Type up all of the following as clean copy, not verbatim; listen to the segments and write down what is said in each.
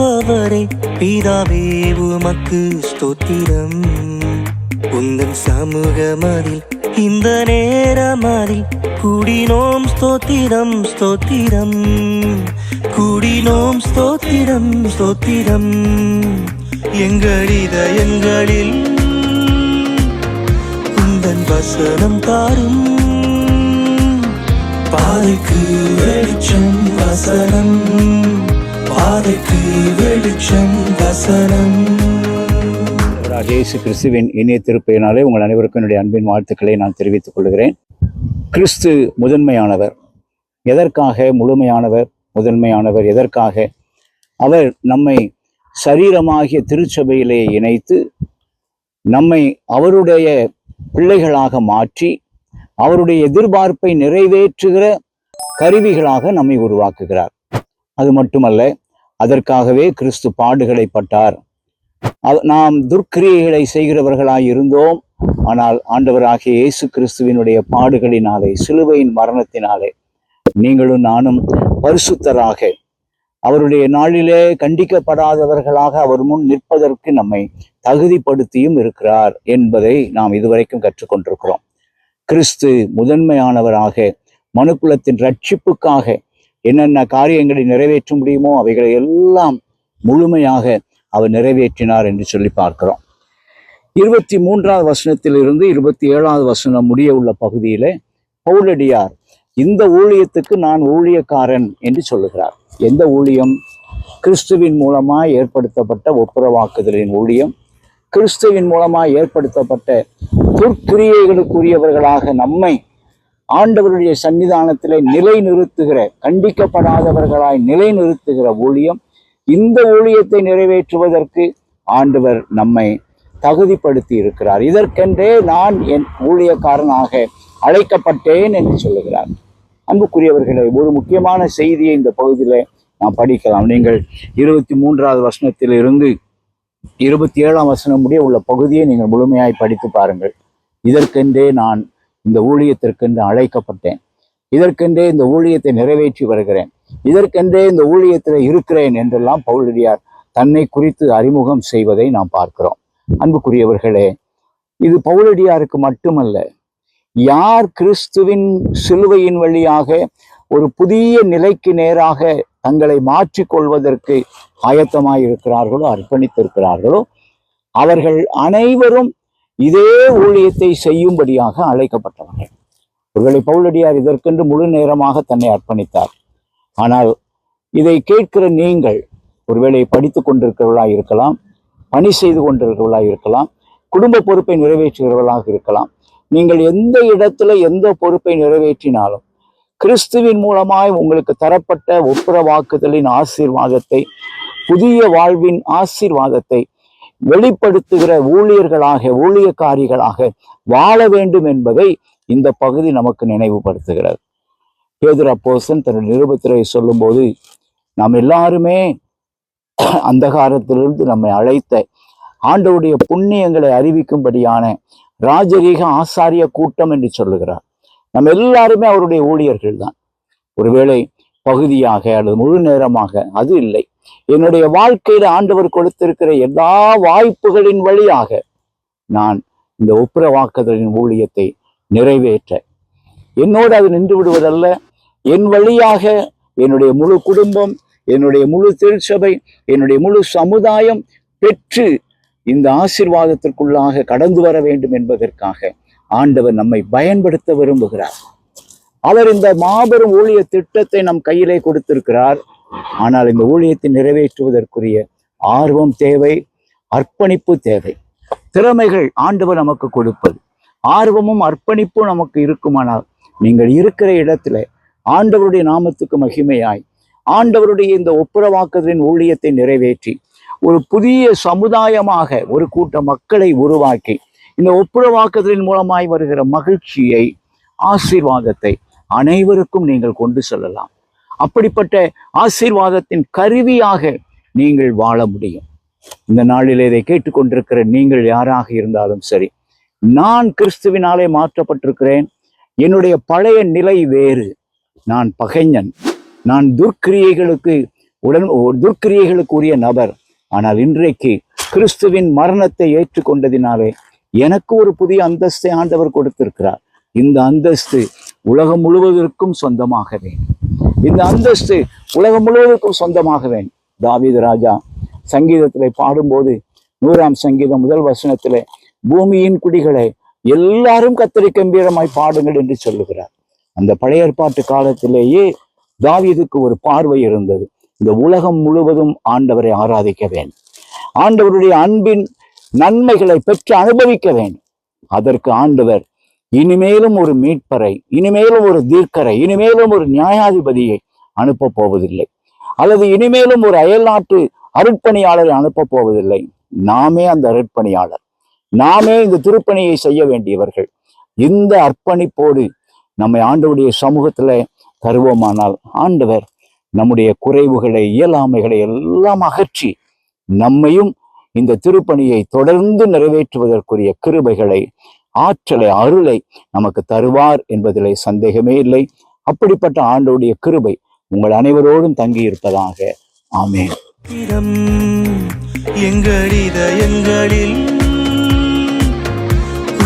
காப்பவரே பிதாவே உமக்கு ஸ்தோத்திரம். உந்தன் சமூகமதில் இந்த நேரமதில் கூடினோம் ஸ்தோத்திரம் ஸ்தோத்திரம். கூடினோம் ஸ்தோத்திரம் ஸ்தோத்திரம். எங்கள் இதயங்களில் உந்தன் வசனம் தாரும். பாதைக்கு வெளிச்சம் வசனம், பாதைக்கு வெளிச்சம் வசனம். இயேசு கிறிஸ்துவின் இனிய திருப்பெயரினாலே உங்கள் அனைவருக்கும் என்னுடைய அன்பின் வாழ்த்துக்களை நான் தெரிவித்துக் கொள்கிறேன். கிறிஸ்து முதன்மையானவர். எதற்காக முழுமையானவர், முதன்மையானவர்? எதற்காக? அவர் நம்மை சரீரமாகிய திருச்சபையிலே இணைத்து நம்மை அவருடைய பிள்ளைகளாக மாற்றி அவருடைய எதிர்பார்ப்பை நிறைவேற்றுகிற கருவிகளாக நம்மை உருவாக்குகிறார். அது மட்டுமல்ல, அதற்காகவே கிறிஸ்து பாடுகளை பட்டார். நாம் துர்க்கிரியைகளை செய்கிறவர்களாய் இருந்தோம். ஆனால் ஆண்டவராகிய இயேசு கிறிஸ்துவினுடைய பாடுகளினாலே, சிலுவையின் மரணத்தினாலே நீங்களும் நானும் பரிசுத்தராக, அவருடைய நாளிலே கண்டிக்கப்படாதவர்களாக அவர் முன் நிற்பதற்கு நம்மை தகுதிப்படுத்தியும் இருக்கிறார் என்பதை நாம் இதுவரைக்கும் கற்றுக்கொண்டிருக்கிறோம். கிறிஸ்து முதன்மையானவராக மனுக்குலத்தின் ரட்சிப்புக்காக என்னென்ன காரியங்களை நிறைவேற்ற முடியுமோ அவைகளை எல்லாம் முழுமையாக அவர் நிறைவேற்றினார் என்று சொல்லி பார்க்கிறோம். 23வது வசனத்திலிருந்து 27வது வசனம் முடிய உள்ள பகுதியில பவுலடியார் இந்த ஊழியத்துக்கு நான் ஊழியக்காரன் என்று சொல்லுகிறார். எந்த ஊழியம்? கிறிஸ்துவின் மூலமாய் ஏற்படுத்தப்பட்ட ஒப்புரவாக்குதலின் ஊழியம். கிறிஸ்துவின் மூலமாய் ஏற்படுத்தப்பட்ட துர்க்கிரியைகளுக்குரியவர்களாக நம்மை ஆண்டவருடைய சன்னிதானத்திலே நிலைநிறுத்துகிற, கண்டிக்கப்படாதவர்களாய் நிலைநிறுத்துகிற ஊழியம். இந்த ஊழியத்தை நிறைவேற்றுவதற்கு ஆண்டவர் நம்மை தகுதிப்படுத்தி இருக்கிறார். இதற்கென்றே நான் என் ஊழியக்காரனாக அழைக்கப்பட்டேன் என்று சொல்லுகிறார். அன்புக்குரியவர்களை, ஒரு முக்கியமான செய்தியை இந்த பகுதியில் நாம் படிக்கலாம். நீங்கள் 23வது வசனத்திலிருந்து 27ஆம் வசனம் முடிய உள்ள பகுதியை நீங்கள் முழுமையாய் படித்து பாருங்கள். இதற்கென்றே நான் இந்த ஊழியத்திற்கென்று அழைக்கப்பட்டேன், இதற்கென்றே இந்த ஊழியத்தை நிறைவேற்றி வருகிறேன், இதற்கென்றே இந்த ஊழியத்தில் இருக்கிறேன் என்றெல்லாம் பவுலடியார் தன்னை குறித்து அறிமுகம் செய்வதை நாம் பார்க்கிறோம். அன்புக்குரியவர்களே, இது பவுலடியாருக்கு மட்டுமல்ல, யார் கிறிஸ்துவின் சிலுவையின் வழியாக ஒரு புதிய நிலைக்கு நேராக தங்களை மாற்றிக்கொள்வதற்கு ஆயத்தமாயிருக்கிறார்களோ, அர்ப்பணித்திருக்கிறார்களோ, அவர்கள் அனைவரும் இதே ஊழியத்தை செய்யும்படியாக அழைக்கப்பட்டவர்கள். ஒருவேளை பவுலடியார் இதற்கென்று முழு நேரமாக தன்னை அர்ப்பணித்தார். ஆனால் இதை கேட்கிற நீங்கள் ஒருவேளை படித்து கொண்டிருக்கிறவர்களாக இருக்கலாம், பணி செய்து கொண்டிருக்கிறவர்களாக இருக்கலாம், குடும்ப பொறுப்பை நிறைவேற்றுகிறவர்களாக இருக்கலாம். நீங்கள் எந்த இடத்துல எந்த பொறுப்பை நிறைவேற்றினாலும் கிறிஸ்துவின் மூலமாய் உங்களுக்கு தரப்பட்ட ஒப்புரவாக்குதலின் ஆசீர்வாதத்தை, புதிய வாழ்வின் ஆசீர்வாதத்தை வெளிப்படுத்துகிற ஊழியர்களாக, ஊழியக்காரிகளாக வாழ வேண்டும் என்பதை இந்த பகுதி நமக்கு நினைவுபடுத்துகிறது. பேதுரு அப்போஸ்தலன் தன்னுடைய நிருபத்திலே சொல்லும்போது, நாம் எல்லாருமே அந்தகாரத்திலிருந்து நம்மை அழைத்த ஆண்டவருடைய புண்ணியங்களை அறிவிக்கும்படியான ராஜரீக ஆசாரிய கூட்டம் என்று சொல்லுகிறார். நம்ம எல்லாருமே அவருடைய ஊழியர்கள் தான். ஒருவேளை பகுதியாக அல்லது முழு நேரமாக அது இல்லை. என்னுடைய வாழ்க்கையில ஆண்டவர் கொடுத்திருக்கிற எல்லா வாய்ப்புகளின் வழியாக நான் இந்த ஒப்புரவாக்குதலின் ஊழியத்தை நிறைவேற்ற, என்னோடு அது நின்று விடுவதல்ல, என் வழியாக என்னுடைய முழு குடும்பம், என்னுடைய முழு திருச்சபை, என்னுடைய முழு சமுதாயம் பெற்று இந்த ஆசீர்வாதத்திற்குள்ளாக கடந்து வர வேண்டும் என்பதற்காக ஆண்டவர் நம்மை பயன்படுத்த விரும்புகிறார். அவர் இந்த மாபெரும் ஊழிய திட்டத்தை நம் கையிலே கொடுத்திருக்கிறார். ஆனால் இந்த ஊழியத்தை நிறைவேற்றுவதற்குரிய ஆர்வம் தேவை, அர்ப்பணிப்பு தேவை. திறமைகள் ஆண்டவர் நமக்கு கொடுப்பது, ஆர்வமும் அர்ப்பணிப்பும் நமக்கு இருக்குமானால் நீங்கள் இருக்கிற இடத்துல ஆண்டவருடைய நாமத்துக்கு மகிமையாய் ஆண்டவருடைய இந்த ஒப்புரவாக்குதலின் ஊழியத்தை நிறைவேற்றி ஒரு புதிய சமுதாயமாக ஒரு கூட்ட மக்களை உருவாக்கி இந்த ஒப்புரவாக்குதலின் மூலமாய் வருகிற மகிழ்ச்சியை, ஆசீர்வாதத்தை அனைவருக்கும் நீங்கள் கொண்டு செல்லலாம். அப்படிப்பட்ட ஆசீர்வாதத்தின் கருவியாக நீங்கள் வாழ முடியும். இந்த நாளில் இதை கேட்டுக்கொண்டிருக்கிற நீங்கள் யாராக இருந்தாலும் சரி, நான் கிறிஸ்துவினாலே மாற்றப்பட்டிருக்கிறேன், என்னுடைய பழைய நிலை வேறு, நான் பகைஞன், நான் துர்க்கிரியைகளுக்கு துர்க்கிரியைகளுக்குரிய நபர். ஆனால் இன்றைக்கு கிறிஸ்துவின் மரணத்தை ஏற்றுக்கொண்டதினாலே எனக்கு ஒரு புதிய அந்தஸ்தை ஆண்டவர் கொடுத்திருக்கிறார். இந்த அந்தஸ்து உலகம் முழுவதற்கும் சொந்தமாக வேண்டும். இந்த அந்தஸ்து உலகம் முழுவதற்கும் சொந்தமாக வேண்டும். தாவீது ராஜா சங்கீதத்திலே பாடும்போது 100ஆம் சங்கீதம் 1 வசனத்திலே பூமியின் குடிகளை எல்லாரும் கர்த்தரை கம்பீரமாய் பாடுங்கள் என்று சொல்லுகிறார். அந்த பழைய ஏற்பாட்டு காலத்திலேயே தாவீதுக்கு ஒரு பார்வை இருந்தது. இந்த உலகம் முழுவதும் ஆண்டவரை ஆராதிக்க வேண்டும், ஆண்டவருடைய அன்பின் நன்மைகளை பெற்று அனுபவிக்க வேண்டும். அதற்கு ஆண்டவர் இனிமேலும் ஒரு மீட்பரை, இனிமேலும் ஒரு தீர்க்கரை, இனிமேலும் ஒரு நியாயாதிபதியை அனுப்ப போவதில்லை, அல்லது இனிமேலும் ஒரு அயல்நாட்டு அருட்பணியாளரை அனுப்ப போவதில்லை. நாமே அந்த அருட்பணியாளர், நாமே இந்த திருப்பணியை செய்ய வேண்டியவர்கள். இந்த அர்ப்பணிப்போடு நம்மை ஆண்டவருடைய சமூகத்துல தருவோமானால் ஆண்டவர் நம்முடைய குறைவுகளை, இயலாமைகளை எல்லாம் அகற்றி நம்மையும் இந்த திருப்பணியை தொடர்ந்து நிறைவேற்றுவதற்குரிய கிருபைகளை, ஆற்றலை, அருளை நமக்கு தருவார் என்பதிலே சந்தேகமே இல்லை. அப்படிப்பட்ட ஆண்டவருடைய கிருபை உங்கள் அனைவரோடும் தங்கி இருப்பதாக. ஆமென். எங்கள் இதயங்களில்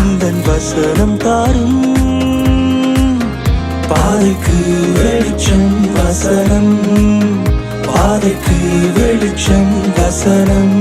உந்தன் வசனம் தாரும், பாதைக்கு வெளிச்சம் வசனம், பாதைக்கு வெளிச்சம் வசனம்.